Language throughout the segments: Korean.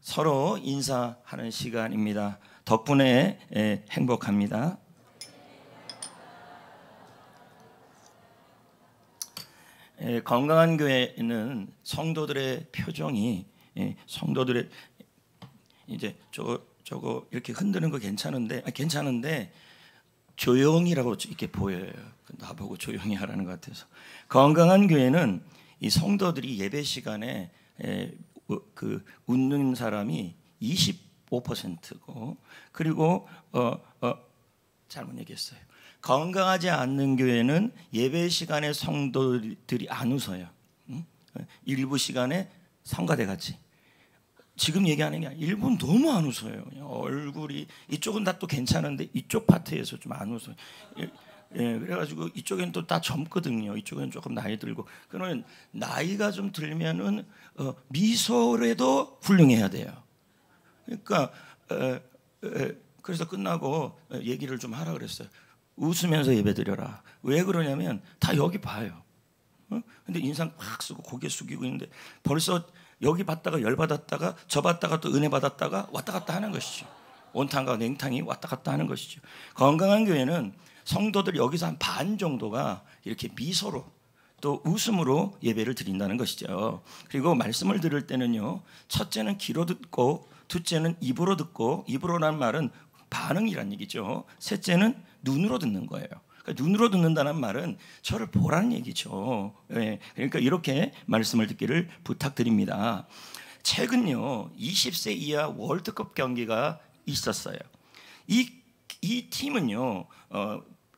서로 인사하는 시간입니다. 덕분에 행복합니다. 건강한 교회는 성도들의 표정이 성도들의 이제 저거 이렇게 흔드는 거 괜찮은데 조용히라고 이렇게 보여요. 나보고 조용히 하라는 것 같아서. 건강한 교회는 이 성도들이 예배 시간에 그 웃는 사람이 25%고 그리고 잘못 얘기했어요. 건강하지 않는 교회는 예배 시간에 성도들이 안 웃어요. 일부 시간에 성가대 같이. 지금 얘기하는 게 아니라 일부는 너무 안 웃어요. 그냥 얼굴이 이쪽은 다 또 괜찮은데 이쪽 파트에서 좀 안 웃어요. 그래가지고 이쪽엔 또 다 젊거든요. 이쪽은 조금 나이 들고. 그러면 나이가 좀 들면은 미소라도 훌륭해야 돼요. 그러니까 그래서 끝나고 얘기를 좀 하라 그랬어요. 웃으면서 예배드려라. 왜 그러냐면 다 여기 봐요. 근데 인상 팍 쓰고 고개 숙이고 있는데 벌써 여기 봤다가 열받았다가 저 봤다가 또 은혜 받았다가 왔다 갔다 하는 것이죠. 온탕과 냉탕이 왔다 갔다 하는 것이죠. 건강한 교회는 성도들 여기서 한 반 정도가 이렇게 미소로 또 웃음으로 예배를 드린다는 것이죠. 그리고 말씀을 들을 때는요, 첫째는 귀로 듣고 둘째는 입으로 듣고, 입으로란 말은 반응이란 얘기죠. 셋째는 눈으로 듣는 거예요. 그러니까 눈으로 듣는다는 말은 저를 보라는 얘기죠. 그러니까 이렇게 말씀을 듣기를 부탁드립니다. 최근요 20세 이하 월드컵 경기가 있었어요. 이 팀은요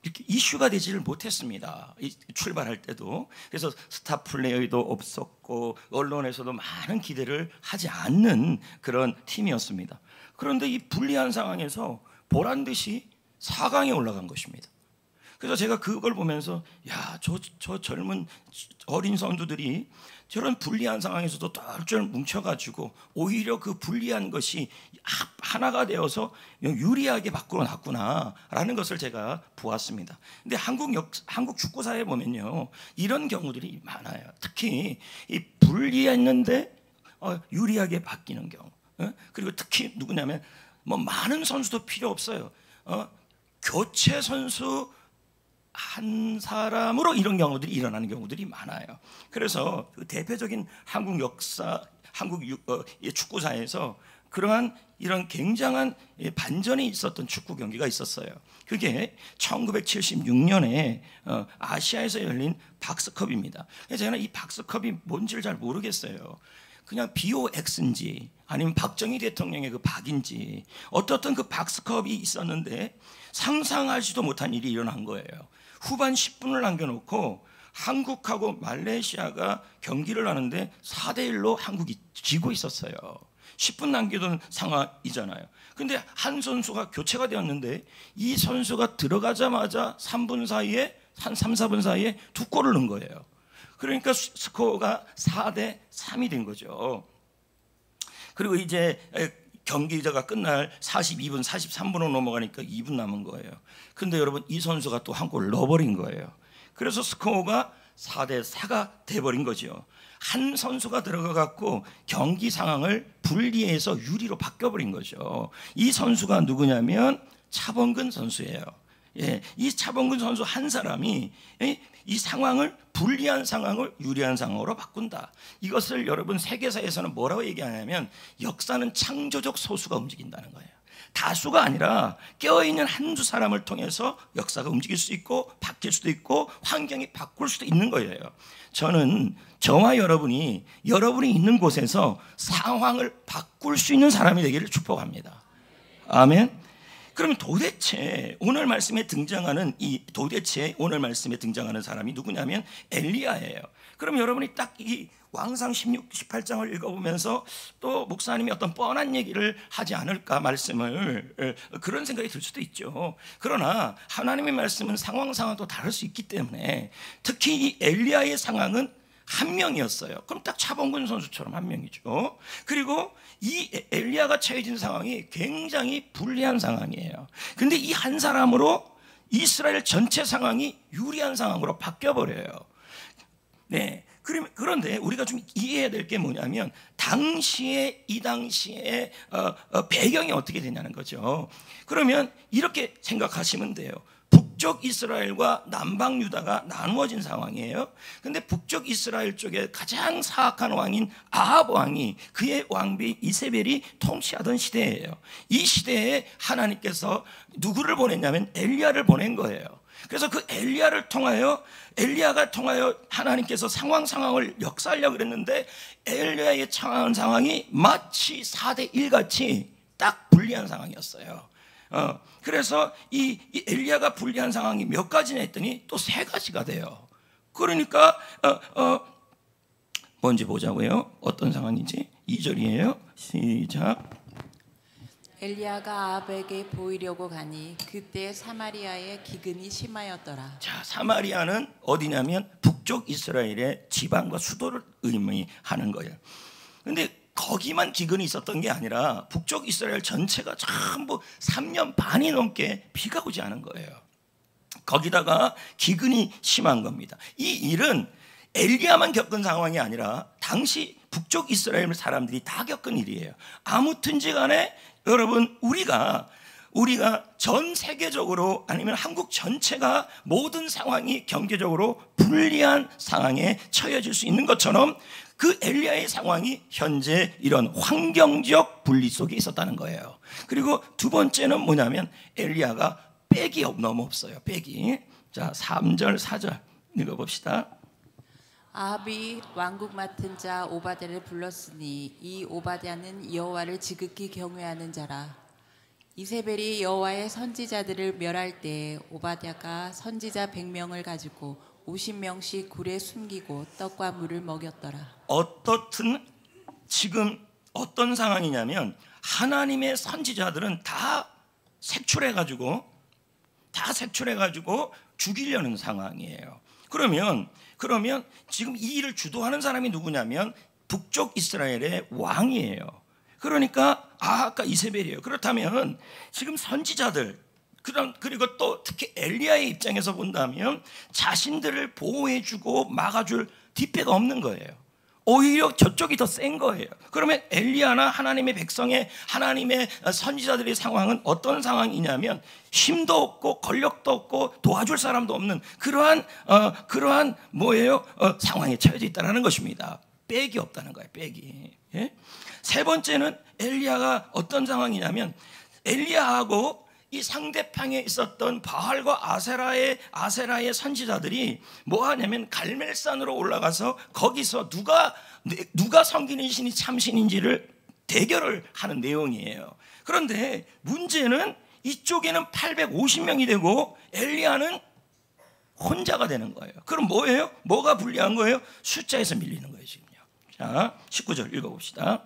이렇게 이슈가 되지를 못했습니다. 출발할 때도. 그래서 스타 플레이어도 없었고 언론에서도 많은 기대를 하지 않는 그런 팀이었습니다. 그런데 이 불리한 상황에서 보란 듯이 4강에 올라간 것입니다. 그래서 제가 그걸 보면서 야, 저 젊은 어린 선수들이 저런 불리한 상황에서도 똘똘 뭉쳐가지고 오히려 그 불리한 것이 하나가 되어서 유리하게 밖으로 났구나라는 것을 제가 보았습니다. 근데 한국 축구사에 보면요 이런 경우들이 많아요. 특히 이 불리했는데 유리하게 바뀌는 경우. 그리고 특히 누구냐면 뭐 많은 선수도 필요 없어요. 교체 선수 한 사람으로 이런 경우들이 일어나는 경우들이 많아요. 그래서 그 대표적인 한국 역사, 한국 축구사에서 그러한 이런 굉장한 반전이 있었던 축구 경기가 있었어요. 그게 1976년에 아시아에서 열린 박스컵입니다. 저는 이 박스컵이 뭔지를 잘 모르겠어요. 그냥 BOX인지 아니면 박정희 대통령의 그 박인지 어떻든 그 박스컵이 있었는데 상상하지도 못한 일이 일어난 거예요. 후반 10분을 남겨놓고 한국하고 말레이시아가 경기를 하는데 4대1로 한국이 지고 있었어요. 10분 남겨둔 상황이잖아요. 근데 한 선수가 교체가 되었는데 이 선수가 들어가자마자 3분 사이에 한 3, 4분 사이에 2골을 넣은 거예요. 그러니까 스코어가 4대3이 된 거죠. 그리고 이제 경기가 끝날 42분, 43분으로 넘어가니까 2분 남은 거예요. 근데 여러분 이 선수가 또 한 골 넣어버린 거예요. 그래서 스코어가 4대4가 돼버린 거죠. 한 선수가 들어가갖고 경기 상황을 분리해서 유리로 바뀌어버린 거죠. 이 선수가 누구냐면 차범근 선수예요. 이 차범근 선수 한 사람이 이 상황을 불리한 상황을 유리한 상황으로 바꾼다. 이것을 여러분 세계사에서는 뭐라고 얘기하냐면 역사는 창조적 소수가 움직인다는 거예요. 다수가 아니라 깨어있는 한두 사람을 통해서 역사가 움직일 수 있고 바뀔 수도 있고 환경이 바꿀 수도 있는 거예요. 저는 저와 여러분이 있는 곳에서 상황을 바꿀 수 있는 사람이 되기를 축복합니다. 아멘. 그러면 도대체 오늘 말씀에 등장하는 사람이 누구냐면 엘리야예요. 그럼 여러분이 딱 이 왕상 16, 18장을 읽어보면서 또 목사님이 어떤 뻔한 얘기를 하지 않을까 말씀을 그런 생각이 들 수도 있죠. 그러나 하나님의 말씀은 상황도 다를 수 있기 때문에 특히 이 엘리야의 상황은 한 명이었어요. 그럼 딱 차범근 선수처럼 한 명이죠. 그리고 이 엘리야가 처해진 상황이 굉장히 불리한 상황이에요. 근데 이 한 사람으로 이스라엘 전체 상황이 유리한 상황으로 바뀌어버려요. 네, 그런데 우리가 좀 이해해야 될 게 뭐냐면 이 당시에 배경이 어떻게 되냐는 거죠. 그러면 이렇게 생각하시면 돼요. 북쪽 이스라엘과 남방 유다가 나누어진 상황이에요. 근데 북쪽 이스라엘 쪽에 가장 사악한 왕인 아합 왕이 그의 왕비 이세벨이 통치하던 시대예요. 이 시대에 하나님께서 누구를 보냈냐면 엘리야를 보낸 거예요. 그래서 그 엘리야가 통하여 하나님께서 상황을 역사하려고 그랬는데 엘리야의 처한 상황이 마치 4대1 같이 딱 불리한 상황이었어요. 그래서 이 엘리야가 불리한 상황이 몇 가지나 했더니 또 3가지가 돼요. 그러니까 뭔지 보자고요. 어떤 상황인지. 2절이에요. 시작. 엘리야가 아합에게 보이려고 가니 그때 사마리아의 기근이 심하였더라. 자, 사마리아는 어디냐면 북쪽 이스라엘의 지방과 수도를 의미하는 거예요. 근데 거기만 기근이 있었던 게 아니라 북쪽 이스라엘 전체가 전부 3년 반이 넘게 비가 오지 않은 거예요. 거기다가 기근이 심한 겁니다. 이 일은 엘리야만 겪은 상황이 아니라 당시 북쪽 이스라엘 사람들이 다 겪은 일이에요. 아무튼지 간에 여러분 우리가 전 세계적으로 아니면 한국 전체가 모든 상황이 경제적으로 불리한 상황에 처해질 수 있는 것처럼 그 엘리야의 상황이 현재 이런 환경적 분리 속에 있었다는 거예요. 그리고 두 번째는 뭐냐면 엘리야가 백이 너무 없어요. 백이. 자, 3절 4절 읽어봅시다. 아합이 왕국 맡은 자 오바댜를 불렀으니 이 오바댜는 여호와를 지극히 경외하는 자라. 이세벨이 여호와의 선지자들을 멸할 때 오바댜가 선지자 100명을 가지고 50명씩 굴에 숨기고 떡과 물을 먹였더라. 어떻든 지금 어떤 상황이냐면 하나님의 선지자들은 다 색출해가지고 죽이려는 상황이에요. 그러면 지금 이 일을 주도하는 사람이 누구냐면 북쪽 이스라엘의 왕이에요. 그러니까 아합과 이세벨이에요. 그렇다면 지금 선지자들 그리고 또 특히 엘리야의 입장에서 본다면 자신들을 보호해주고 막아줄 뒷배가 없는 거예요. 오히려 저쪽이 더 센 거예요. 그러면 엘리야나 하나님의 백성의 하나님의 선지자들의 상황은 어떤 상황이냐면 힘도 없고 권력도 없고 도와줄 사람도 없는 그러한 상황에 처해져 있다는 것입니다. 백이 없다는 거예요. 백이. 예? 세 번째는 엘리야가 어떤 상황이냐면 엘리야하고 이 상대방에 있었던 바알과 아세라의 선지자들이 뭐 하냐면 갈멜산으로 올라가서 거기서 누가 섬기는 신이 참신인지를 대결을 하는 내용이에요. 그런데 문제는 이쪽에는 850명이 되고 엘리야는 혼자가 되는 거예요. 그럼 뭐예요? 뭐가 불리한 거예요? 숫자에서 밀리는 거예요, 지금요. 자, 19절 읽어봅시다.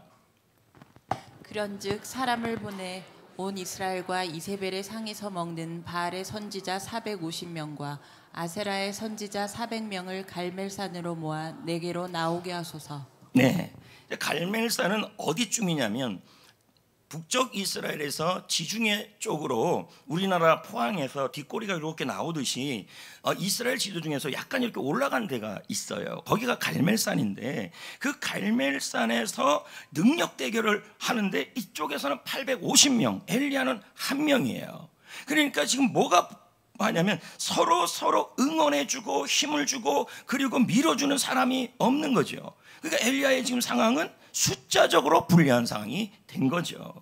그런즉 사람을 보내 온 이스라엘과 이세벨의 상에서 먹는 바알의 선지자 450명과 아세라의 선지자 400명을 갈멜산으로 모아 내게로 나오게 하소서. 네, 갈멜산은 어디쯤이냐면 북쪽 이스라엘에서 지중해 쪽으로 우리나라 포항에서 뒷꼬리가 이렇게 나오듯이 이스라엘 지도 중에서 약간 이렇게 올라간 데가 있어요. 거기가 갈멜산인데 그 갈멜산에서 능력 대결을 하는데 이쪽에서는 850명, 엘리야는 1명이에요. 그러니까 지금 뭐가 하냐면 서로 응원해주고 힘을 주고 그리고 밀어주는 사람이 없는 거죠. 그러니까 엘리야의 지금 상황은 숫자적으로 불리한 상황이 된 거죠.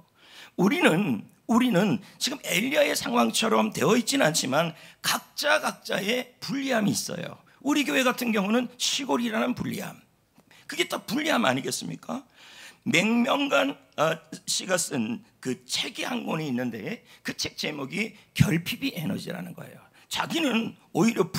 우리는 지금 엘리야의 상황처럼 되어 있지는 않지만 각자의 불리함이 있어요. 우리 교회 같은 경우는 시골이라는 불리함, 그게 또 불리함 아니겠습니까? 맹명관 씨가 쓴 그 책이 한 권이 있는데 그 책 제목이 결핍이 에너지라는 거예요. 자기는 오히려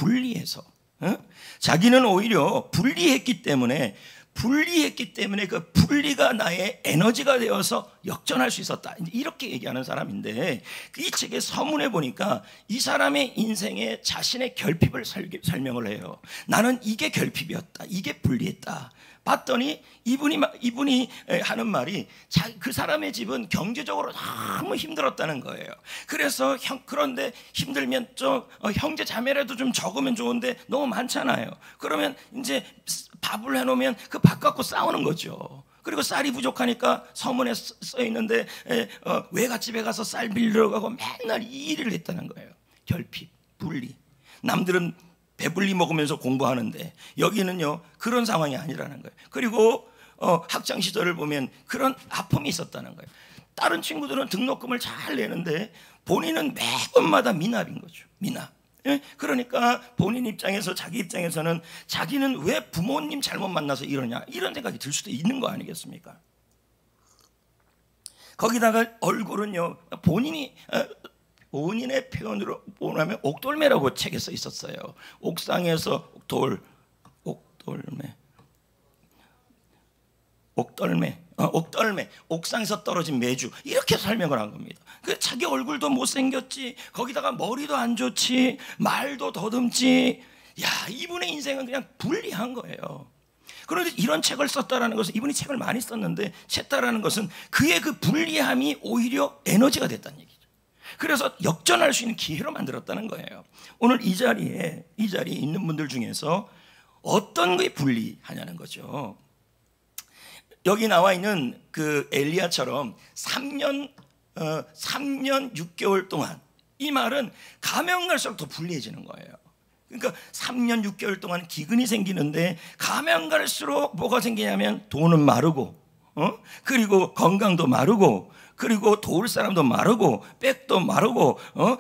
불리했기 때문에 그 분리가 나의 에너지가 되어서 역전할 수 있었다, 이렇게 얘기하는 사람인데 이 책의 서문에 보니까 이 사람의 인생에 자신의 결핍을 설명을 해요. 나는 이게 결핍이었다, 이게 불리했다. 봤더니 이분이 하는 말이 그 사람의 집은 경제적으로 너무 힘들었다는 거예요. 그래서 그런데 힘들면 좀 형제 자매라도 좀 적으면 좋은데 너무 많잖아요. 그러면 이제 밥을 해놓으면 그 밥 갖고 싸우는 거죠. 그리고 쌀이 부족하니까 서문에 써 있는데 외갓집에 가서 쌀 빌리러 가고 맨날 이 일을 했다는 거예요. 결핍, 분리. 남들은 배불리 먹으면서 공부하는데 여기는요 그런 상황이 아니라는 거예요. 그리고 학창 시절을 보면 그런 아픔이 있었다는 거예요. 다른 친구들은 등록금을 잘 내는데 본인은 매번마다 미납인 거죠. 미납. 그러니까 본인 입장에서 자기 입장에서는 자기는 왜 부모님 잘못 만나서 이러냐 이런 생각이 들 수도 있는 거 아니겠습니까? 거기다가 얼굴은요 본인의 표현으로 보면 옥돌매라고 책에 써 있었어요. 옥상에서 옥돌매, 옥상에서 떨어진 매주 이렇게 설명을 한 겁니다. 그 자기 얼굴도 못생겼지, 거기다가 머리도 안 좋지, 말도 더듬지. 야, 이분의 인생은 그냥 불리한 거예요. 그런데 이런 책을 썼다라는 것은 이분이 책을 많이 썼는데 썼다라는 것은 그의 그 불리함이 오히려 에너지가 됐다는 얘기죠. 그래서 역전할 수 있는 기회로 만들었다는 거예요. 오늘 이 자리에 있는 분들 중에서 어떤 게 불리하냐는 거죠. 여기 나와 있는 그 엘리야처럼 3년 6개월 동안, 이 말은 가면 갈수록 더 불리해지는 거예요. 그러니까 3년 6개월 동안 기근이 생기는데 가면 갈수록 뭐가 생기냐면 돈은 마르고 그리고 건강도 마르고 그리고 도울 사람도 마르고 백도 마르고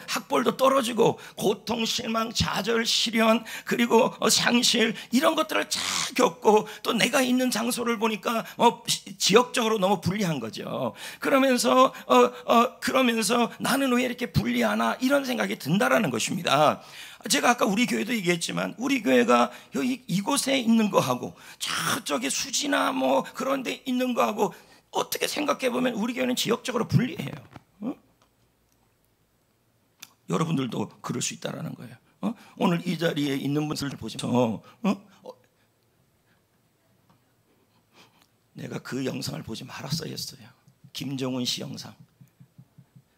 학벌도 떨어지고 고통, 실망, 좌절, 시련 그리고 상실 이런 것들을 쫙 겪고 또 내가 있는 장소를 보니까 지역적으로 너무 불리한 거죠. 그러면서 나는 왜 이렇게 불리하나 이런 생각이 든다라는 것입니다. 제가 아까 우리 교회도 얘기했지만 우리 교회가 여기 이곳에 있는 거하고 저쪽에 수지나 뭐 그런 데 있는 거하고 어떻게 생각해 보면 우리 교회는 지역적으로 불리해요. 여러분들도 그럴 수 있다라는 거예요. 오늘 이 자리에 있는 분들을 보시면서 내가 그 영상을 보지 말았어야 했어요. 김정은 씨 영상.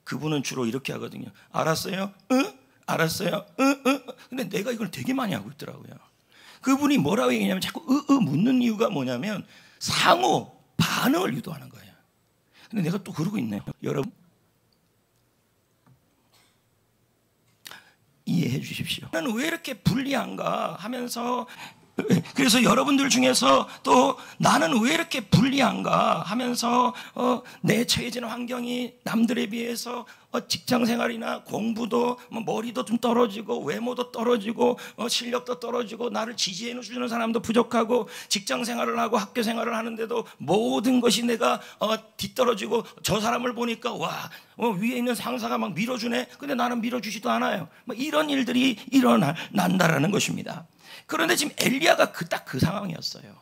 그분은 주로 이렇게 하거든요. 알았어요? 응? 알았어요? 근데 내가 이걸 되게 많이 하고 있더라고요. 그분이 뭐라고 얘기냐면 자꾸 묻는 이유가 뭐냐면 상호 반응을 유도하는 거예요. 근데 내가 또 그러고 있네요. 여러분 이해해 주십시오. 나는 왜 이렇게 불리한가 하면서, 그래서 여러분들 중에서 또 나는 왜 이렇게 불리한가 하면서 내 처해진 환경이 남들에 비해서 직장 생활이나 공부도 머리도 좀 떨어지고 외모도 떨어지고 실력도 떨어지고 나를 지지해 주는 사람도 부족하고 직장 생활을 하고 학교 생활을 하는데도 모든 것이 내가 뒤떨어지고 저 사람을 보니까 와 위에 있는 상사가 막 밀어주네. 근데 나는 밀어주지도 않아요. 이런 일들이 일어난다라는 것입니다. 그런데 지금 엘리야가 딱 그 상황이었어요.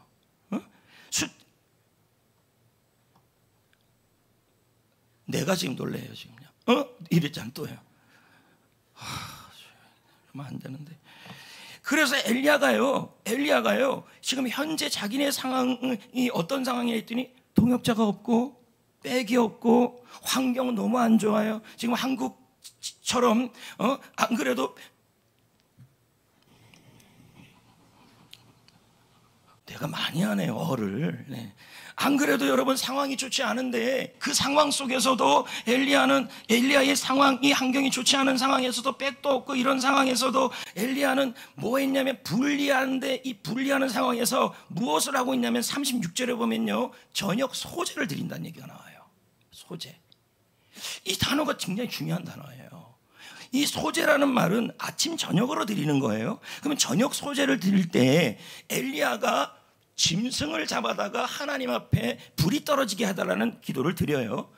내가 지금 놀래요 지금요. 이랬잖아 또요. 그러면 안 되는데. 그래서 엘리야가요 지금 현재 자기네 상황이 어떤 상황이냐 했더니 동역자가 없고 백이 없고 환경 너무 안 좋아요. 지금 한국처럼 안 그래도 내가 많이 하네요 어를. 네. 안 그래도 여러분 상황이 좋지 않은데 그 상황 속에서도 엘리야의 상황이 환경이 좋지 않은 상황에서도 백도 없고 이런 상황에서도 엘리야는 뭐 했냐면 불리한데 이 불리하는 상황에서 무엇을 하고 있냐면 36절에 보면요 저녁 소제를 드린다는 얘기가 나와요. 소제. 이 단어가 굉장히 중요한 단어예요. 이 소제라는 말은 아침 저녁으로 드리는 거예요. 그러면 저녁 소제를 드릴 때 엘리야가 짐승을 잡아다가 하나님 앞에 불이 떨어지게 해달라는 기도를 드려요.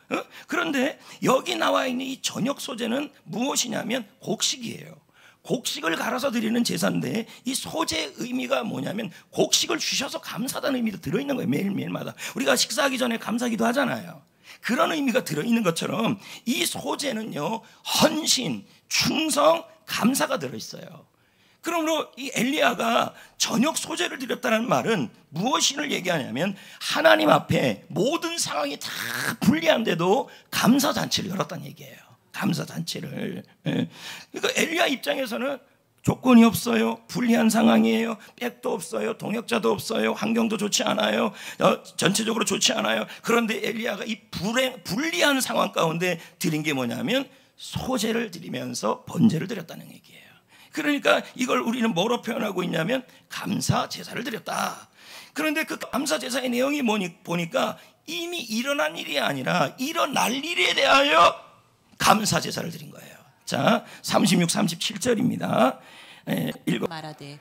그런데 여기 나와 있는 이 저녁 소제는 무엇이냐면 곡식이에요. 곡식을 갈아서 드리는 제사인데 이 소제의 의미가 뭐냐면 곡식을 주셔서 감사하다는 의미도 들어있는 거예요. 매일매일마다 우리가 식사하기 전에 감사기도 하잖아요. 그런 의미가 들어있는 것처럼 이 소제는요 헌신, 충성, 감사가 들어있어요. 그러므로 이 엘리야가 저녁 소제를 드렸다는 말은 무엇을 얘기하냐면 하나님 앞에 모든 상황이 다 불리한데도 감사잔치를 열었다는 얘기예요. 감사잔치를. 그러니까 엘리야 입장에서는 조건이 없어요. 불리한 상황이에요. 백도 없어요. 동역자도 없어요. 환경도 좋지 않아요. 전체적으로 좋지 않아요. 그런데 엘리야가 이 불리한 상황 가운데 드린 게 뭐냐면 소제를 드리면서 번제를 드렸다는 얘기예요. 그러니까 이걸 우리는 뭐로 표현하고 있냐면 감사 제사를 드렸다. 그런데 그 감사 제사의 내용이 보니까 이미 일어난 일이 아니라 일어날 일에 대하여 감사 제사를 드린 거예요. 자, 36, 37절입니다. 읽어. 말하되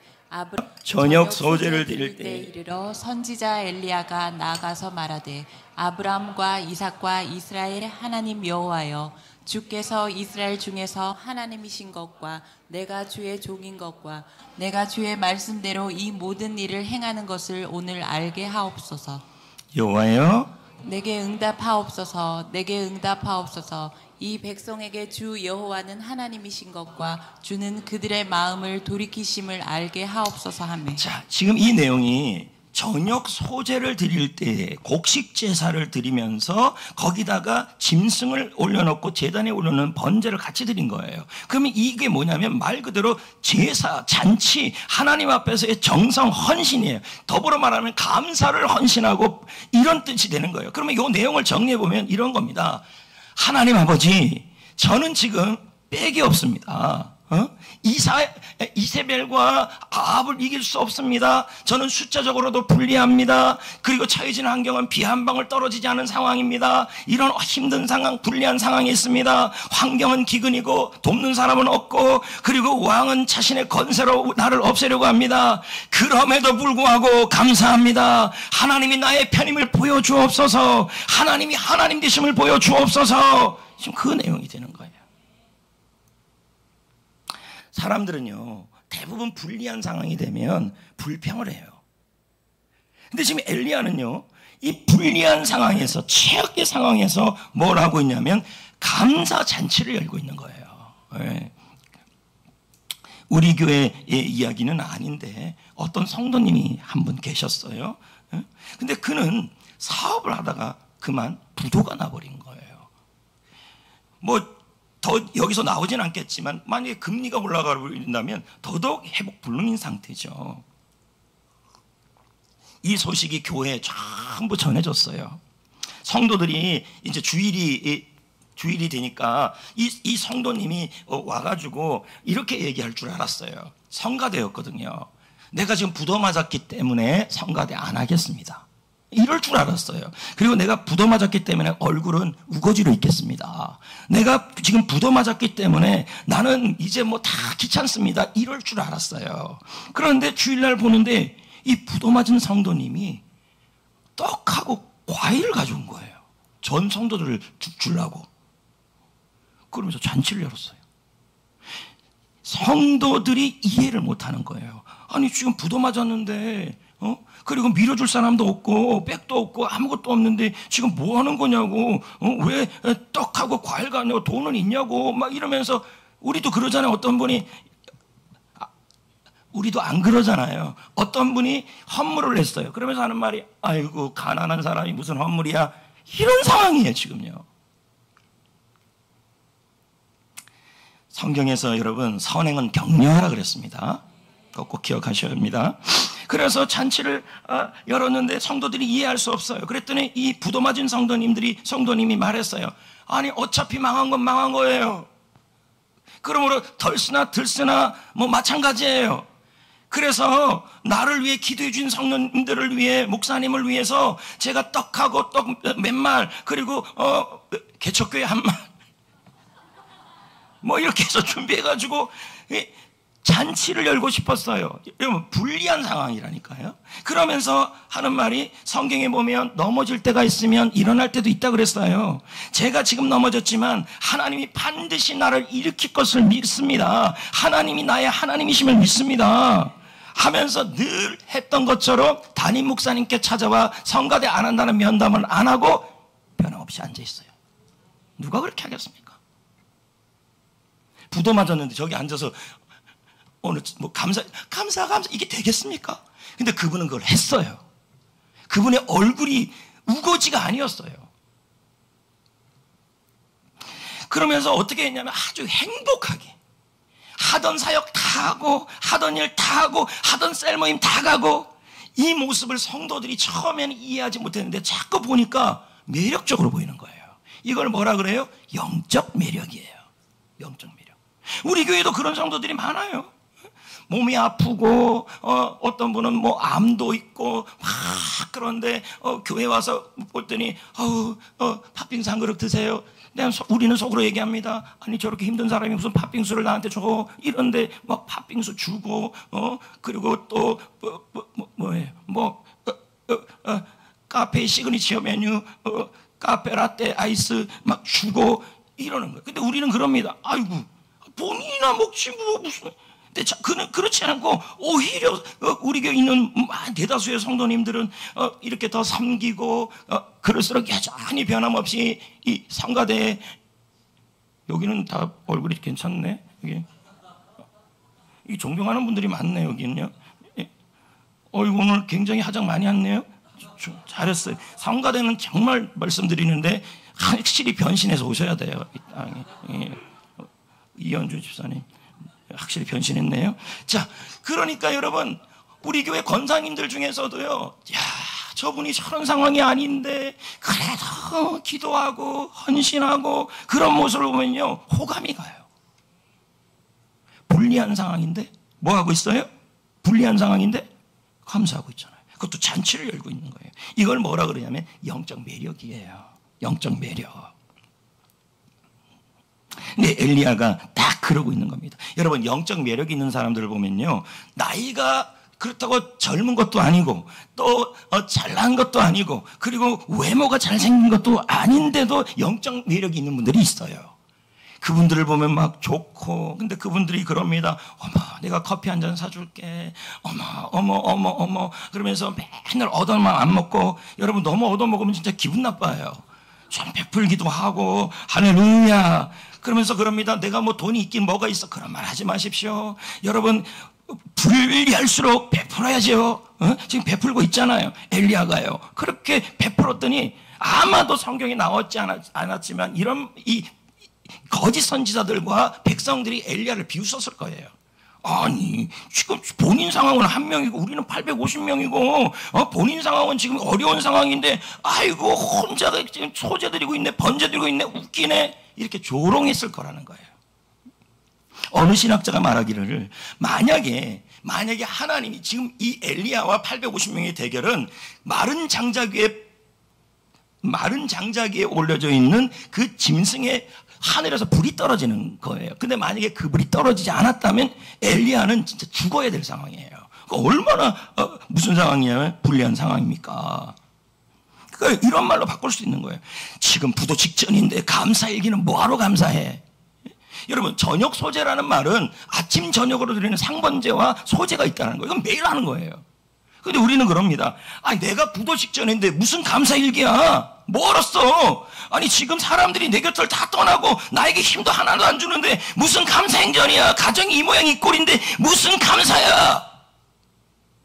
저녁 소제를 드릴 때 이르러 선지자 엘리야가 나가서 말하되 아브라함과 이삭과 이스라엘의 하나님 여호와여, 주께서 이스라엘 중에서 하나님이신 것과 내가 주의 종인 것과 내가 주의 말씀대로 이 모든 일을 행하는 것을 오늘 알게 하옵소서. 여호와여, 내게 응답하옵소서. 내게 응답하옵소서. 이 백성에게 주 여호와는 하나님이신 것과 주는 그들의 마음을 돌이키심을 알게 하옵소서 하며. 자, 지금 이 내용이 저녁 소제를 드릴 때 곡식 제사를 드리면서 거기다가 짐승을 올려놓고 제단에 올려놓은 번제를 같이 드린 거예요. 그러면 이게 뭐냐면 말 그대로 제사, 잔치, 하나님 앞에서의 정성, 헌신이에요. 더불어 말하면 감사를 헌신하고 이런 뜻이 되는 거예요. 그러면 이 내용을 정리해 보면 이런 겁니다. 하나님 아버지, 저는 지금 빽이 없습니다. 이세벨과 아합을 이길 수 없습니다. 저는 숫자적으로도 불리합니다. 그리고 처해진 환경은 비 한 방울 떨어지지 않은 상황입니다. 이런 힘든 상황, 불리한 상황이 있습니다. 환경은 기근이고 돕는 사람은 없고, 그리고 왕은 자신의 권세로 나를 없애려고 합니다. 그럼에도 불구하고 감사합니다. 하나님이 나의 편임을 보여주옵소서. 하나님이 하나님 되심을 보여주옵소서. 지금 그 내용이 되는 거예요. 사람들은요, 대부분 불리한 상황이 되면 불평을 해요. 근데 지금 엘리야는요, 이 불리한 상황에서, 최악의 상황에서 뭘 하고 있냐면 감사 잔치를 열고 있는 거예요. 네. 우리 교회의 이야기는 아닌데 어떤 성도님이 한 분 계셨어요. 근데 그는 사업을 하다가 그만 부도가 나버린 거예요. 더 여기서 나오진 않겠지만 만약에 금리가 올라가 버린다면 더더욱 회복 불능인 상태죠. 이 소식이 교회에 전부 전해졌어요. 성도들이 이제 주일이 되니까 이 성도님이 와가지고 이렇게 얘기할 줄 알았어요. 성가대였거든요. 내가 지금 부도 맞았기 때문에 성가대 안 하겠습니다. 이럴 줄 알았어요. 그리고 내가 부도 맞았기 때문에 얼굴은 우거지로 있겠습니다. 내가 지금 부도 맞았기 때문에 나는 이제 뭐 다 귀찮습니다. 이럴 줄 알았어요. 그런데 주일날 보는데 이 부도 맞은 성도님이 떡하고 과일을 가져온 거예요. 전 성도들을 주려고. 그러면서 잔치를 열었어요. 성도들이 이해를 못하는 거예요. 아니 지금 부도 맞았는데 그리고 밀어줄 사람도 없고 백도 없고 아무것도 없는데 지금 뭐 하는 거냐고, 왜 떡하고 과일 가냐고, 돈은 있냐고 막 이러면서. 우리도 그러잖아요. 어떤 분이, 우리도 안 그러잖아요. 어떤 분이 헌물을 냈어요. 그러면서 하는 말이 아이고 가난한 사람이 무슨 헌물이야, 이런 상황이에요 지금요. 성경에서 여러분 선행은 격려하라 그랬습니다. 꼭 기억하셔야 합니다. 그래서 잔치를 열었는데 성도들이 이해할 수 없어요. 그랬더니 이 부도 맞은 성도님이 말했어요. 아니 어차피 망한 건 망한 거예요. 그러므로 덜 쓰나 들 쓰나 뭐 마찬가지예요. 그래서 나를 위해 기도해 준 성도님들을 위해, 목사님을 위해서 제가 떡하고 떡 몇 말, 그리고 개척교회 한 말 뭐 이렇게 해서 준비해가지고 잔치를 열고 싶었어요. 여러분 불리한 상황이라니까요. 그러면서 하는 말이, 성경에 보면 넘어질 때가 있으면 일어날 때도 있다 그랬어요. 제가 지금 넘어졌지만 하나님이 반드시 나를 일으킬 것을 믿습니다. 하나님이 나의 하나님이심을 믿습니다 하면서 늘 했던 것처럼 담임 목사님께 찾아와 성가대 안 한다는 면담을 안 하고 변함없이 앉아 있어요. 누가 그렇게 하겠습니까? 부도 맞았는데 저기 앉아서 오늘 뭐 감사 이게 되겠습니까? 근데 그분은 그걸 했어요. 그분의 얼굴이 우거지가 아니었어요. 그러면서 어떻게 했냐면 아주 행복하게 하던 사역 다 하고 하던 일 다 하고 하던 셀 모임 다 가고, 이 모습을 성도들이 처음에는 이해하지 못했는데 자꾸 보니까 매력적으로 보이는 거예요. 이걸 뭐라 그래요? 영적 매력이에요. 영적 매력. 우리 교회도 그런 성도들이 많아요. 몸이 아프고 어떤 분은 뭐 암도 있고 막, 그런데 교회 와서 봤더니 팥빙수 한 그릇 드세요. 우리는 속으로 얘기합니다. 아니 저렇게 힘든 사람이 무슨 팥빙수를 나한테 줘. 이런데 막 팥빙수 주고 그리고 또 카페 시그니처 메뉴 카페 라떼 아이스 막 주고 이러는 거예요. 근데 우리는 그럽니다. 아이고 본인이나 먹지 뭐 무슨. 근데 그는 그렇지 않고 오히려 우리 교회 있는 대다수의 성도님들은 이렇게 더 섬기고 그럴수록 여전히 변함없이 이 성가대, 여기는 다 얼굴이 괜찮네. 이게 이 존경하는 분들이 많네. 여기는요. 오늘 굉장히 화장 많이 했네요. 잘했어요. 성가대는 정말 말씀드리는데 확실히 변신해서 오셔야 돼요. 이 땅에. 이현주 집사님 확실히 변신했네요. 자, 그러니까 여러분, 우리 교회 권사님들 중에서도요, 야, 저분이 저런 상황이 아닌데 그래도 기도하고 헌신하고 그런 모습을 보면요, 호감이 가요. 불리한 상황인데 뭐 하고 있어요? 불리한 상황인데 감사하고 있잖아요. 그것도 잔치를 열고 있는 거예요. 이걸 뭐라 그러냐면 영적 매력이에요. 영적 매력. 근데 엘리야가 딱 그러고 있는 겁니다. 여러분, 영적 매력이 있는 사람들을 보면요, 나이가 그렇다고 젊은 것도 아니고 또 잘난 것도 아니고 그리고 외모가 잘생긴 것도 아닌데도 영적 매력이 있는 분들이 있어요. 그분들을 보면 막 좋고, 근데 그분들이 그럽니다. 어머, 내가 커피 한 잔 사줄게. 어머 그러면서 맨날 얻어만 안 먹고, 여러분 너무 얻어먹으면 진짜 기분 나빠요. 좀 베풀기도 하고 할렐루야 그러면서 그럽니다. 내가 뭐 돈이 있긴 뭐가 있어. 그런 말 하지 마십시오. 여러분, 불리할수록 베풀어야죠. 지금 베풀고 있잖아요. 엘리야가요. 그렇게 베풀었더니 아마도 성경에 나왔지 않았지만 이런 이 거짓 선지자들과 백성들이 엘리야를 비웃었을 거예요. 아니 지금 본인 상황은 1명이고 우리는 850명이고 본인 상황은 지금 어려운 상황인데 아이고 혼자가 지금 소재 드리고 있네, 번제 드리고 있네, 웃기네, 이렇게 조롱했을 거라는 거예요. 어느 신학자가 말하기를 만약에 하나님이 지금 이 엘리야와 850명의 대결은 마른 장작 위에 올려져 있는 그 짐승의 하늘에서 불이 떨어지는 거예요. 근데 만약에 그 불이 떨어지지 않았다면 엘리야는 진짜 죽어야 될 상황이에요. 얼마나 무슨 상황이냐면 불리한 상황입니까? 그러니까 이런 말로 바꿀 수 있는 거예요. 지금 부도 직전인데 감사일기는 뭐하러 감사해? 여러분, 저녁 소제라는 말은 아침 저녁으로 드리는 상번제와 소제가 있다는 거예요. 이건 매일 하는 거예요. 근데 우리는 그럽니다. 아니 내가 부도 직전인데 무슨 감사일기야? 멀었어. 아니 지금 사람들이 내 곁을 다 떠나고 나에게 힘도 하나도 안 주는데 무슨 감사행전이야? 가정이 이 모양 이 꼴인데 무슨 감사야?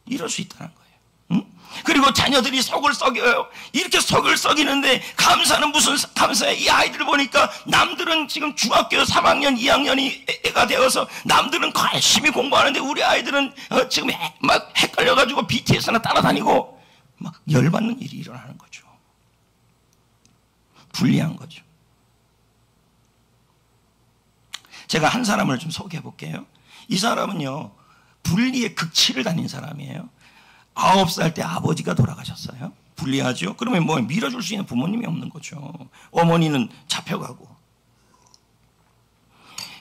이럴 수 있다는 거예요. 응? 그리고 자녀들이 속을 썩여요. 이렇게 속을 썩이는데 감사는 무슨 감사야? 이 아이들 보니까 남들은 지금 중학교 3학년 2학년이 애가 되어서 남들은 열심히 공부하는데 우리 아이들은 지금 막 헷갈려가지고 BTS나 따라다니고 막 열받는 일이 일어나는 거죠. 불리한 거죠. 제가 한 사람을 좀 소개해 볼게요. 이 사람은요, 분리의 극치를 다닌 사람이에요. 9살 때 아버지가 돌아가셨어요. 불리하죠. 그러면 뭐 밀어줄 수 있는 부모님이 없는 거죠. 어머니는 잡혀가고.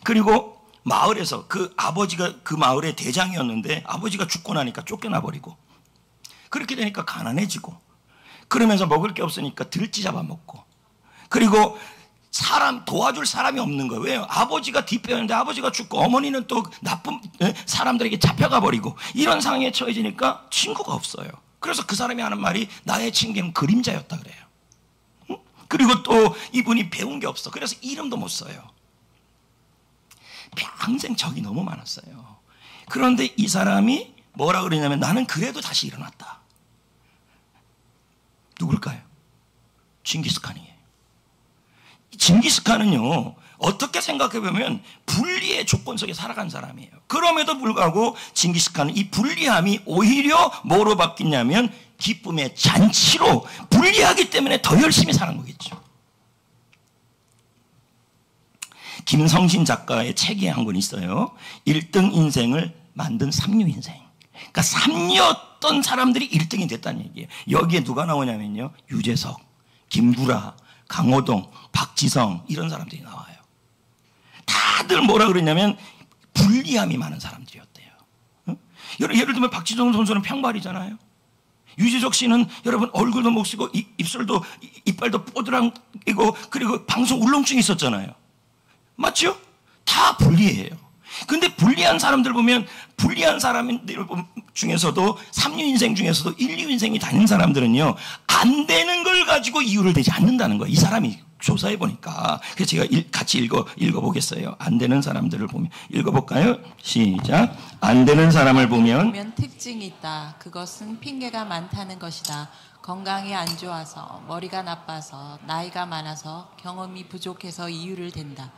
그리고 마을에서 그 아버지가 그 마을의 대장이었는데 아버지가 죽고 나니까 쫓겨나 버리고, 그렇게 되니까 가난해지고, 그러면서 먹을 게 없으니까 들쥐 잡아먹고, 그리고 도와줄 사람이 없는 거예요. 왜요? 아버지가 뒷배였는데 아버지가 죽고 어머니는 또 나쁜 사람들에게 잡혀가 버리고, 이런 상황에 처해지니까 친구가 없어요. 그래서 그 사람이 하는 말이 나의 친구는 그림자였다 그래요. 응? 그리고 또 이분이 배운 게 없어. 그래서 이름도 못 써요. 평생 적이 너무 많았어요. 그런데 이 사람이 뭐라 그러냐면 나는 그래도 다시 일어났다. 누굴까요? 징기스칸이에요. 징기스칸은요, 어떻게 생각해보면 불리의 조건 속에 살아간 사람이에요. 그럼에도 불구하고 징기스칸은 이 불리함이 오히려 뭐로 바뀌냐면 기쁨의 잔치로, 불리하기 때문에 더 열심히 사는 거겠죠. 김성신 작가의 책이 한 권 있어요. 1등 인생을 만든 3류 인생. 그러니까 3류였던 사람들이 1등이 됐다는 얘기예요. 여기에 누가 나오냐면요, 유재석, 김구라, 강호동, 박지성, 이런 사람들이 나와요. 다들 뭐라 그러냐면 불리함이 많은 사람들이었대요. 예를 들면 박지성 선수는 평발이잖아요. 유재석 씨는 여러분 얼굴도 못 쓰고 입술도 이빨도 뽀드랑이고 그리고 방송 울렁증이 있었잖아요. 맞죠? 다 불리해요. 근데 불리한 사람들 보면, 불리한 사람들 중에서도 3류 인생 중에서도 1류 인생이 다닌 사람들은요, 안 되는 걸 가지고 이유를 대지 않는다는 거예요. 이 사람이 조사해 보니까. 그래서 제가 같이 읽어보겠어요. 안 되는 사람들을 보면. 읽어볼까요? 시작. 안 되는 사람을 보면 특징이 있다. 그것은 핑계가 많다는 것이다. 건강이 안 좋아서, 머리가 나빠서, 나이가 많아서, 경험이 부족해서 이유를 댄다.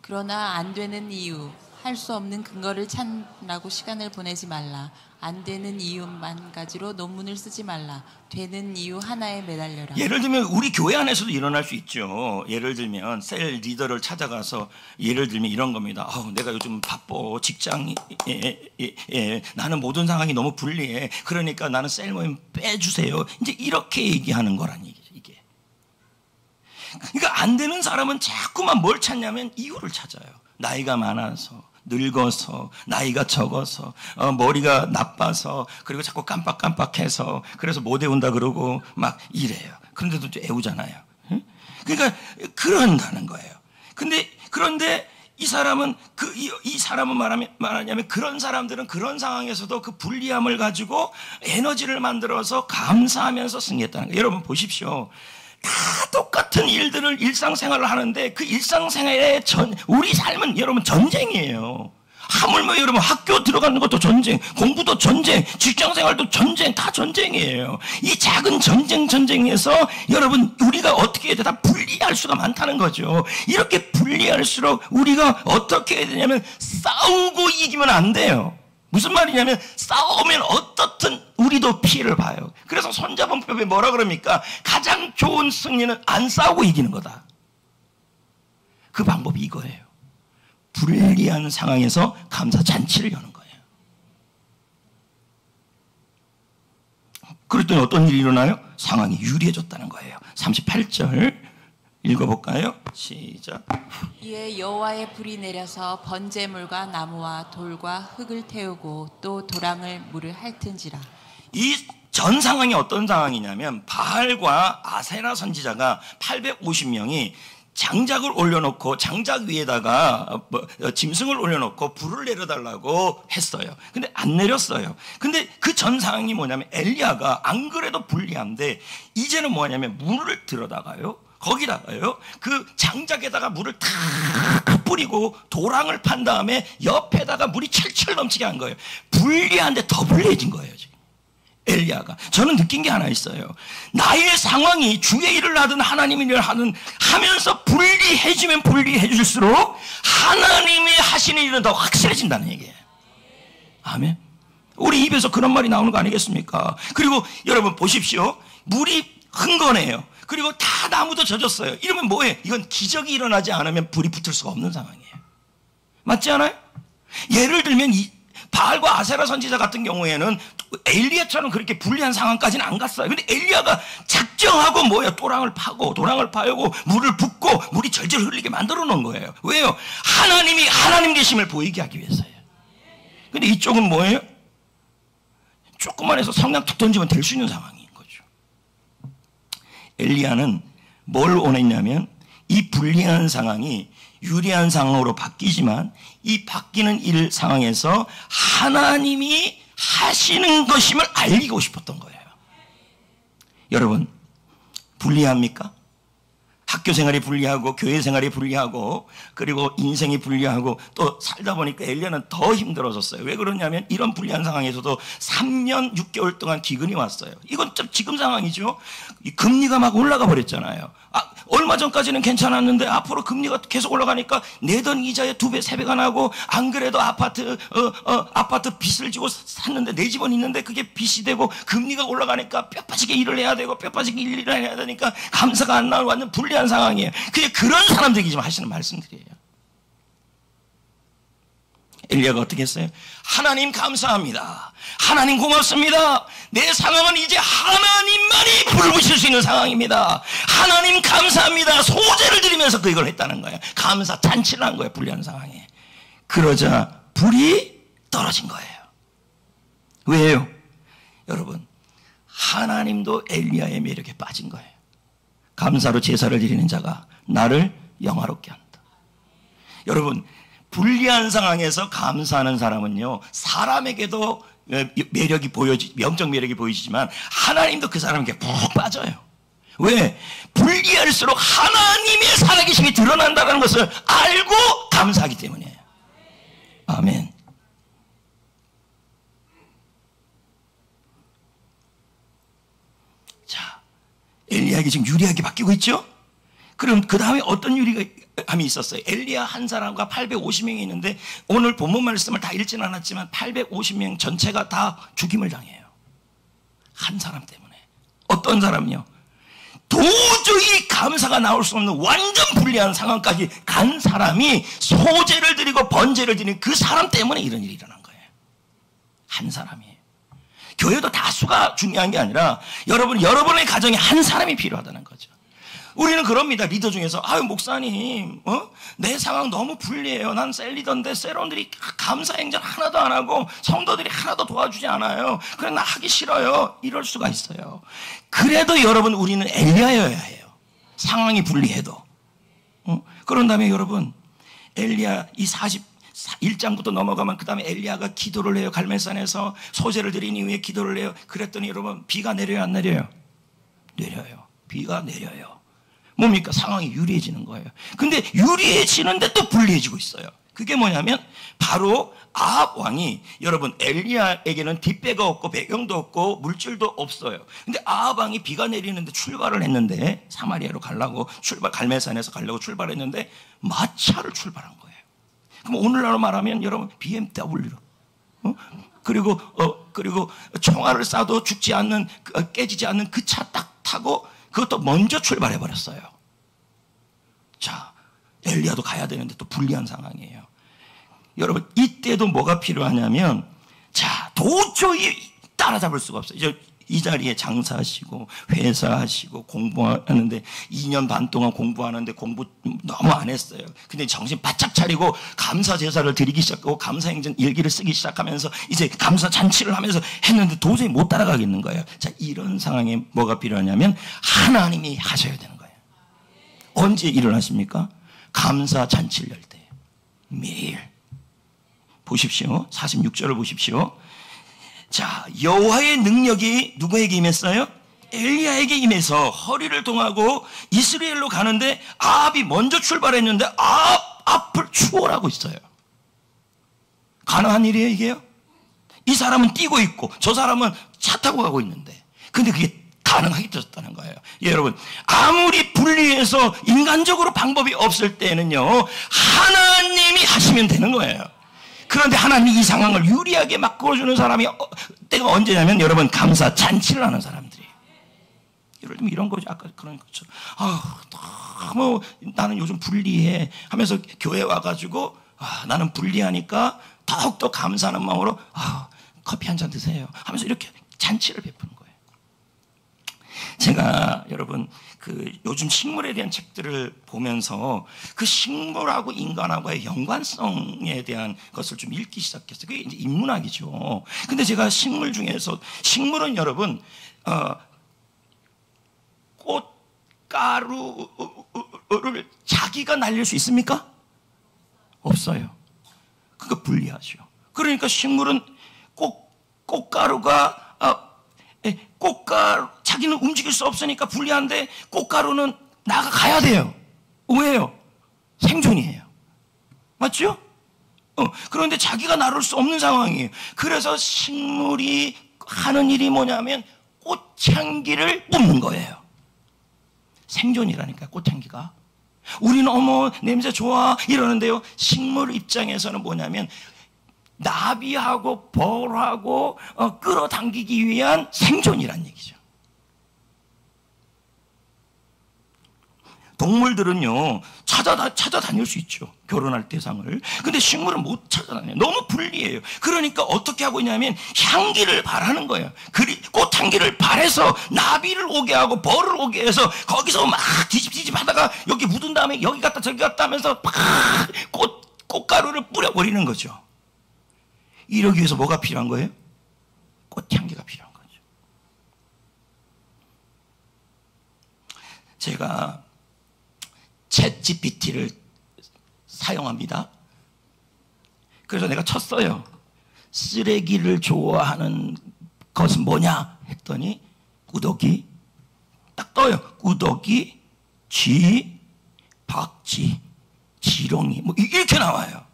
그러나 안 되는 이유, 할 수 없는 근거를 찾으라고 시간을 보내지 말라. 안 되는 이유만 가지로 논문을 쓰지 말라. 되는 이유 하나에 매달려라. 예를 들면 우리 교회 안에서도 일어날 수 있죠. 예를 들면 셀 리더를 찾아가서 예를 들면 이런 겁니다. 내가 요즘 바빠. 직장이 나는 모든 상황이 너무 불리해. 그러니까 나는 셀 모임 빼주세요. 이제 이렇게 얘기하는 거란 얘기죠. 이게. 그러니까 안 되는 사람은 자꾸만 뭘 찾냐면 이유를 찾아요. 나이가 많아서, 늙어서, 나이가 적어서, 머리가 나빠서, 그리고 자꾸 깜빡깜빡해서, 그래서 못 외운다 그러고 막 이래요. 그런데도 좀 애우잖아요. 그러니까 그런다는 거예요. 그런데 이 사람은 이 사람은 말하냐면 그런 사람들은 그런 상황에서도 그 불리함을 가지고 에너지를 만들어서 감사하면서 승리했다는 거예요. 여러분 보십시오. 다 똑같은 일들을 일상생활을 하는데 그 일상생활의 우리 삶은 여러분 전쟁이에요. 하물며 여러분 학교 들어가는 것도 전쟁, 공부도 전쟁, 직장생활도 전쟁, 다 전쟁이에요. 이 작은 전쟁에서 여러분 우리가 어떻게 해야 돼? 다 분리할 수가 많다는 거죠. 이렇게 분리할수록 우리가 어떻게 해야 되냐면 싸우고 이기면 안 돼요. 무슨 말이냐면 싸우면 어떻든 우리도 피해를 봐요. 그래서 손자본법에 뭐라 그럽니까? 가장 좋은 승리는 안 싸우고 이기는 거다. 그 방법이 이거예요. 불리한 상황에서 감사 잔치를 여는 거예요. 그랬더니 어떤 일이 일어나요? 상황이 유리해졌다는 거예요. 38절 읽어볼까요? 시작. 이에 여호와의 불이 내려서 번제물과 나무와 돌과 흙을 태우고 또 도랑을 물을 핥은지라. 이 전 상황이 어떤 상황이냐면 바알과 아세라 선지자가 850명이 장작을 올려놓고 장작 위에다가 짐승을 올려놓고 불을 내려달라고 했어요. 근데 안 내렸어요. 근데 그 전 상황이 뭐냐면 엘리야가 안 그래도 불리한데 이제는 뭐냐면 물을 들여다가요. 거기다가요. 그 장작에다가 물을 탁 뿌리고 도랑을 판 다음에 옆에다가 물이 철철 넘치게 한 거예요. 불리한데 더 불리해진 거예요. 지금. 엘리야가. 저는 느낀 게 하나 있어요. 나의 상황이 주의 일을 하든 하나님의 일을 하든 하면서 불리해지면 불리해질수록 하나님이 하시는 일은 더 확실해진다는 얘기예요. 아멘. 우리 입에서 그런 말이 나오는 거 아니겠습니까? 그리고 여러분 보십시오. 물이 흥건해요. 그리고 다 나무도 젖었어요. 이러면 뭐해? 이건 기적이 일어나지 않으면 불이 붙을 수가 없는 상황이에요. 맞지 않아요? 예를 들면 바알과 아세라 선지자 같은 경우에는 엘리야처럼 그렇게 불리한 상황까지는 안 갔어요. 근데 엘리야가 작정하고 뭐예요? 도랑을 파고 물을 붓고 물이 절절 흘리게 만들어 놓은 거예요. 왜요? 하나님이 하나님 계심을 보이게 하기 위해서예요. 근데 이쪽은 뭐예요? 조금만 해서 성냥 툭 던지면 될 수 있는 상황인 거죠. 엘리야는 뭘 원했냐면 이 불리한 상황이 유리한 상황으로 바뀌지만 이 바뀌는 일 상황에서 하나님이 하시는 것임을 알리고 싶었던 거예요. 여러분, 불리합니까? 학교 생활이 불리하고 교회 생활이 불리하고 그리고 인생이 불리하고 또 살다 보니까 엘리야는 더 힘들어졌어요. 왜 그러냐면 이런 불리한 상황에서도 3년 6개월 동안 기근이 왔어요. 이건 좀 지금 상황이죠. 이 금리가 막 올라가 버렸잖아요. 얼마 전까지는 괜찮았는데 앞으로 금리가 계속 올라가니까 내던 이자에 2배, 3배가 나고 안 그래도 아파트 빚을 지고 샀는데 내 집은 있는데 그게 빚이 되고 금리가 올라가니까 뼈 빠지게 일을 해야 되고 뼈 빠지게 일을 해야 되니까 감사가 안 나오고 완전 불리한 상황이에요. 그런 사람들이 지금 하시는 말씀들이에요. 엘리야가 어떻게 했어요? 하나님 감사합니다. 하나님 고맙습니다. 내 상황은 이제 하나님만이 불을 붙일 수 있는 상황입니다. 하나님 감사합니다. 소제를 드리면서 그걸 했다는 거예요. 감사 잔치를 한 거예요. 불리한 상황에. 그러자 불이 떨어진 거예요. 왜요? 여러분, 하나님도 엘리야의 매력에 빠진 거예요. 감사로 제사를 드리는 자가 나를 영화롭게 한다. 여러분, 불리한 상황에서 감사하는 사람은요, 사람에게도 영적 매력이 보이지만 하나님도 그 사람에게 푹 빠져요. 왜? 불리할수록 하나님의 살아계심이 드러난다는 것을 알고 감사하기 때문이에요. 아멘. 자, 엘리야에게 지금 유리하게 바뀌고 있죠? 그럼 그 다음에 어떤 유리함이 있었어요? 엘리야 한 사람과 850명이 있는데 오늘 본문 말씀을 다 읽지는 않았지만 850명 전체가 다 죽임을 당해요. 한 사람 때문에. 어떤 사람이요? 도저히 감사가 나올 수 없는 완전 불리한 상황까지 간 사람이 소제를 드리고 번제를 드리는 그 사람 때문에 이런 일이 일어난 거예요. 한 사람이에요. 교회도 다수가 중요한 게 아니라 여러분의 가정에 한 사람이 필요하다는 거죠. 우리는 그럽니다. 리더 중에서 목사님 내 상황 너무 불리해요. 난 셀 리더인데 셀원들이 감사 행전 하나도 안 하고 성도들이 하나도 도와주지 않아요. 그래 나 하기 싫어요. 이럴 수가 있어요. 그래도 여러분 우리는 엘리야여야 해요. 상황이 불리해도. 그런 다음에 여러분 엘리야 이 41장부터 넘어가면 그 다음에 엘리야가 기도를 해요. 갈멜산에서 소제를 드린 이후에 기도를 해요. 그랬더니 여러분 비가 내려요 안 내려요? 내려요. 비가 내려요. 뭡니까? 상황이 유리해지는 거예요. 근데 유리해지는데 또 불리해지고 있어요. 그게 뭐냐면 바로 아합 왕이 여러분 엘리야에게는 뒷배가 없고 배경도 없고 물질도 없어요. 근데 아합 왕이 비가 내리는데 출발을 했는데 사마리아로 가려고 갈멜산에서 가려고 출발했는데 마차를 출발한 거예요. 그럼 오늘날로 말하면 여러분 BMW로 그리고 총알을 쏴도 죽지 않는 깨지지 않는 그 차 딱 타고 그것도 먼저 출발해 버렸어요. 자, 엘리야도 가야 되는데 또 불리한 상황이에요. 여러분 이때도 뭐가 필요하냐면 자 도저히 따라잡을 수가 없어요. 이제 이 자리에 장사하시고 회사하시고 공부하는데 2년 반 동안 공부하는데 공부 너무 안 했어요. 근데 정신 바짝 차리고 감사 제사를 드리기 시작하고 감사행전 일기를 쓰기 시작하면서 이제 감사 잔치를 하면서 했는데 도저히 못 따라가겠는 거예요. 자, 이런 상황에 뭐가 필요하냐면 하나님이 하셔야 되는 거예요. 언제 일을 하십니까? 감사 잔치를 열 때. 매일. 보십시오. 46절을 보십시오. 자, 여호와의 능력이 누구에게 임했어요? 엘리야에게 임해서 허리를 동하고 이스라엘로 가는데 아합이 먼저 출발했는데 아합 앞을 추월하고 있어요. 가능한 일이에요 이게요? 이 사람은 뛰고 있고 저 사람은 차 타고 가고 있는데 근데 그게 가능하게 되었다는 거예요. 예, 여러분 아무리 분리해서 인간적으로 방법이 없을 때는요 하나님이 하시면 되는 거예요. 그런데 하나님이 이 상황을 유리하게 바꿔주는 사람이 때가 언제냐면 여러분 감사 잔치를 하는 사람들이에요. 예를 들면 이런 거죠. 아까 그런 것처럼 너무 나는 요즘 불리해 하면서 교회 와가지고 나는 불리하니까 더욱더 감사하는 마음으로 커피 한 잔 드세요 하면서 이렇게 잔치를 베푸는 거예요. 제가 여러분 요즘 식물에 대한 책들을 보면서 그 식물하고 인간하고의 연관성에 대한 것을 좀 읽기 시작했어요. 그게 이제 인문학이죠. 근데 제가 식물 중에서 식물은 여러분 꽃가루를 자기가 날릴 수 있습니까? 없어요. 그거 불리하죠. 그러니까 식물은 꽃가루 자기는 움직일 수 없으니까 불리한데 꽃가루는 나아가야 돼요. 왜요? 생존이에요. 맞죠? 그런데 자기가 나를 수 없는 상황이에요. 그래서 식물이 하는 일이 뭐냐면 꽃향기를 뿜는 거예요. 생존이라니까, 꽃향기가. 우리는 어머 냄새 좋아 이러는데요, 식물 입장에서는 뭐냐면 나비하고 벌하고 끌어당기기 위한 생존이란 얘기죠. 동물들은요 찾아다닐 수 있죠, 결혼할 대상을. 근데 식물은 못 찾아다녀요. 너무 불리해요. 그러니까 어떻게 하고 있냐면 향기를 바라는 거예요. 꽃향기를 바래서 나비를 오게 하고 벌을 오게 해서 거기서 막 뒤집뒤집 하다가 여기 묻은 다음에 여기 갔다 저기 갔다 하면서 막 꽃가루를 뿌려버리는 거죠. 이러기 위해서 뭐가 필요한 거예요? 꽃향기가 필요한 거죠. 제가 챗GPT를 사용합니다. 그래서 내가 쳤어요. 쓰레기를 좋아하는 것은 뭐냐 했더니 꾸덕이 딱 떠요. 꾸덕이, 쥐, 박쥐, 지렁이 뭐 이렇게 나와요.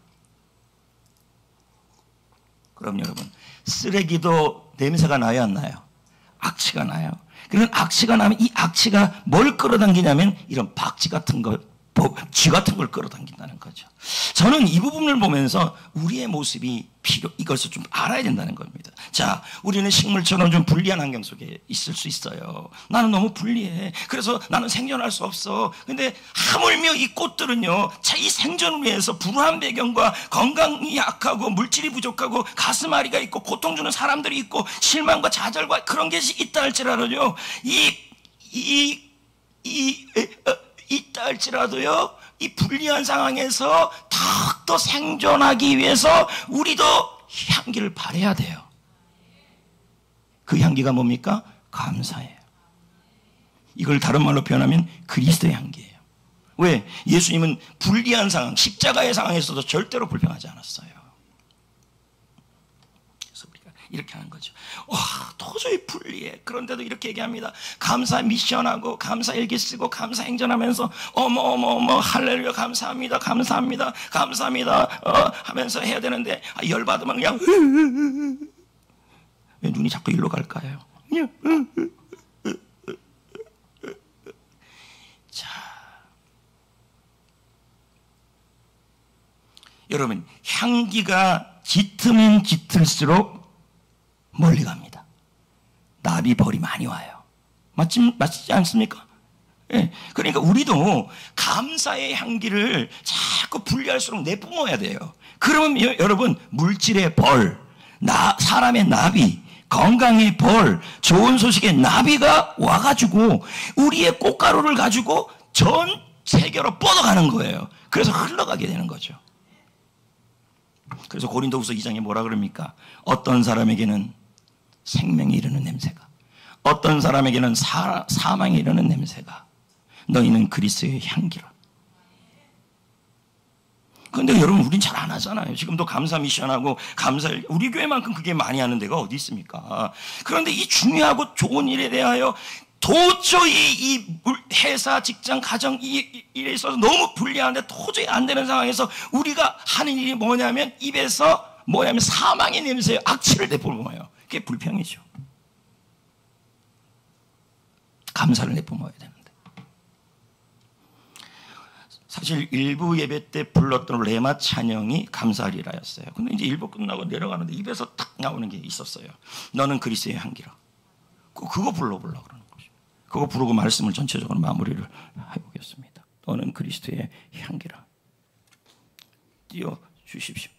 그럼 여러분, 쓰레기도 냄새가 나요, 안 나요? 악취가 나요. 그런 악취가 나면 이 악취가 뭘 끌어당기냐면 이런 박쥐 같은 걸, 쥐 같은 걸 끌어당긴다는 거죠. 저는 이 부분을 보면서 우리의 모습이 이것을 좀 알아야 된다는 겁니다. 자, 우리는 식물처럼 좀 불리한 환경 속에 있을 수 있어요. 나는 너무 불리해. 그래서 나는 생존할 수 없어. 근데 하물며 이 꽃들은요, 이 생존을 위해서 불우한 배경과 건강이 약하고 물질이 부족하고 가슴앓이가 있고 고통 주는 사람들이 있고 실망과 좌절과 그런 게 있다 할지라도요, 있다 할지라도요, 이 불리한 상황에서 더욱더 생존하기 위해서 우리도 향기를 발해야 돼요. 그 향기가 뭡니까? 감사예요. 이걸 다른 말로 표현하면 그리스도의 향기예요. 왜? 예수님은 불리한 상황, 십자가의 상황에서도 절대로 불평하지 않았어요. 그래서 우리가 이렇게 하는 거죠. 와, 도저히 불리해. 그런데도 이렇게 얘기합니다. 감사 미션하고 감사 일기 쓰고 감사 행전하면서 어머 할렐루야 감사합니다 감사합니다 감사합니다 하면서 해야 되는데 열받으면 그냥 왜 눈이 자꾸 일로 갈까요? 자, 여러분, 향기가 짙으면 짙을수록 멀리 갑니다. 나비 벌이 많이 와요. 맞지 않습니까? 예. 그러니까 우리도 감사의 향기를 자꾸 분리할수록 내뿜어야 돼요. 그러면 여러분, 물질의 벌, 사람의 나비, 건강의 벌, 좋은 소식의 나비가 와가지고 우리의 꽃가루를 가지고 전 세계로 뻗어가는 거예요. 그래서 흘러가게 되는 거죠. 그래서 고린도후서 2장에 뭐라 그럽니까? 어떤 사람에게는 생명이 이르는 냄새가, 어떤 사람에게는 사망이 이르는 냄새가, 너희는 그리스도의 향기라. 그런데 여러분, 우린 잘 안 하잖아요. 지금도 감사 미션하고 우리 교회만큼 그게 많이 하는 데가 어디 있습니까? 그런데 이 중요하고 좋은 일에 대하여 도저히 이 회사, 직장, 가정 이 일에 있어서 너무 불리한데 도저히 안 되는 상황에서 우리가 하는 일이 뭐냐면 입에서 사망의 냄새에 악취를 내뿜어요. 그게 불평이죠. 감사를 내뿜어야 되는데. 사실 일부 예배 때 불렀던 레마 찬양이 감사하리라였어요. 근데 이제 일부 끝나고 내려가는데 입에서 탁 나오는 게 있었어요. 너는 그리스도의 향기라. 그거 불러보려고 그러는 거죠. 그거 부르고 말씀을 전체적으로 마무리를 해보겠습니다. 너는 그리스도의 향기라. 띄워주십시오.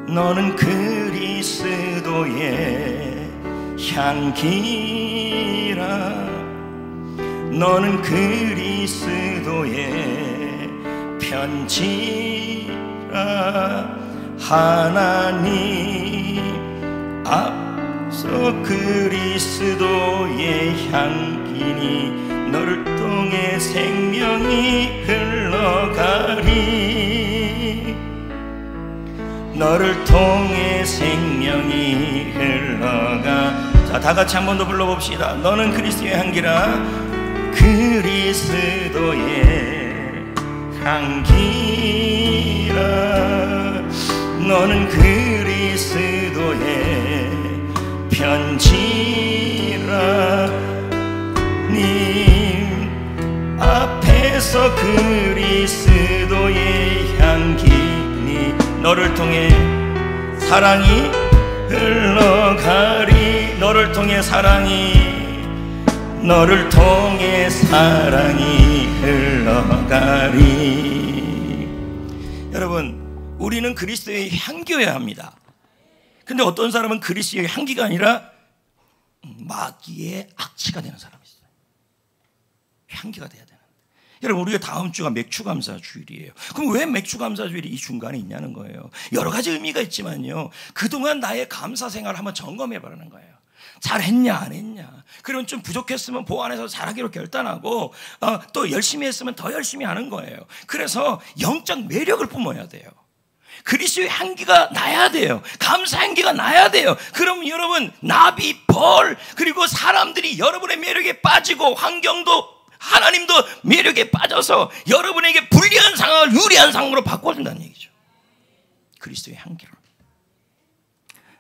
너는 그리스도의 향기라. 너는 그리스도의 편지라. 하나님 앞서 그리스도의 향기니 너를 통해 생명이 흘러가리. 너를 통해 생명이 흘러가. 자, 다 같이 한 번 더 불러봅시다. 너는 그리스도의 향기라. 그리스도의 향기라. 너는 그리스도의 편지라. 님 앞에서 그리스도의 향기니 너를 통해 사랑이 흘러가리. 너를 통해 사랑이, 너를 통해 사랑이 흘러가리. 여러분, 우리는 그리스도의 향기여야 합니다. 근데 어떤 사람은 그리스도의 향기가 아니라 마귀의 악취가 되는 사람이 있어요. 향기가 돼야 되는데. 여러분, 우리가 다음 주가 맥주감사 주일이에요. 그럼 왜 맥주감사 주일이 이 중간에 있냐는 거예요. 여러 가지 의미가 있지만요, 그동안 나의 감사 생활을 한번 점검해 보라는 거예요. 잘했냐 안 했냐. 그러면 좀 부족했으면 보완해서 잘하기로 결단하고, 또 열심히 했으면 더 열심히 하는 거예요. 그래서 영적 매력을 뿜어야 돼요. 그리스도의 향기가 나야 돼요. 감사 향기가 나야 돼요. 그럼 여러분, 나비, 벌, 그리고 사람들이 여러분의 매력에 빠지고, 환경도, 하나님도 매력에 빠져서 여러분에게 불리한 상황을 유리한 상황으로 바꿔준다는 얘기죠. 그리스도의 향기로.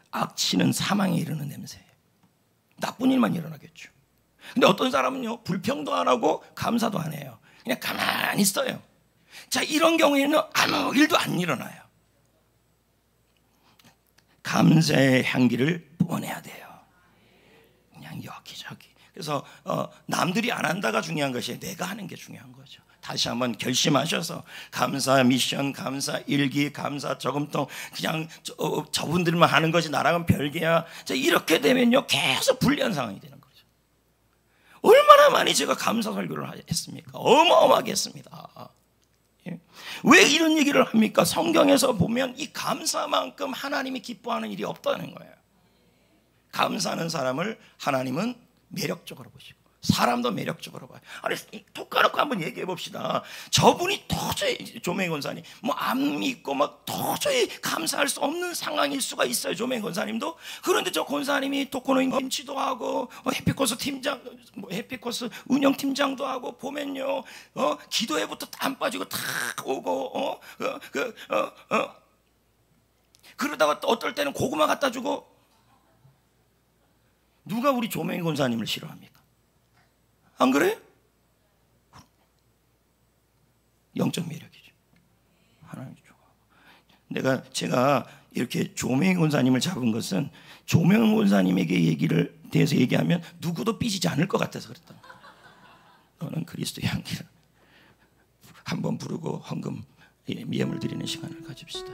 악취는 사망에 이르는 냄새예요. 나쁜 일만 일어나겠죠. 근데 어떤 사람은요, 불평도 안 하고 감사도 안 해요. 그냥 가만히 있어요. 자, 이런 경우에는 아무 일도 안 일어나요. 감사의 향기를 뿜어내야 돼요. 그냥 여기저기. 그래서 남들이 안 한다가 중요한 것이 아니라 내가 하는 게 중요한 거죠. 다시 한번 결심하셔서 감사 미션, 감사 일기, 감사 저금통, 그냥 저분들만 하는 거지 나랑은 별개야. 자, 이렇게 되면요, 계속 불리한 상황이 되는 거죠. 얼마나 많이 제가 감사 설교를 했습니까? 어마어마하게 했습니다. 왜 이런 얘기를 합니까? 성경에서 보면 이 감사만큼 하나님이 기뻐하는 일이 없다는 거예요. 감사하는 사람을 하나님은 매력적으로 보시고, 사람도 매력적으로 봐요. 아니, 톡 까놓고 한번 얘기해 봅시다. 저분이 도저히, 조명희 권사님, 안 믿고 막 도저히 감사할 수 없는 상황일 수가 있어요. 조명희 권사님도. 그런데 저 권사님이 독거노인 김치도 하고, 해피코스 팀장, 해피코스 운영팀장도 하고, 보면요, 기도회부터 땀 빠지고 탁 오고, 그러다가 또 어떨 때는 고구마 갖다 주고. 누가 우리 조명희 권사님을 싫어합니까? 안 그래? 영적 매력이죠. 하나님 좋아. 제가 이렇게 조명희 권사님을 잡은 것은 조명희 권사님에게 얘기를 대해서 얘기하면 누구도 삐지지 않을 것 같아서 그랬다. 너는 그리스도의 향기를 한번 부르고 헌금 예물 드리는 시간을 가집시다.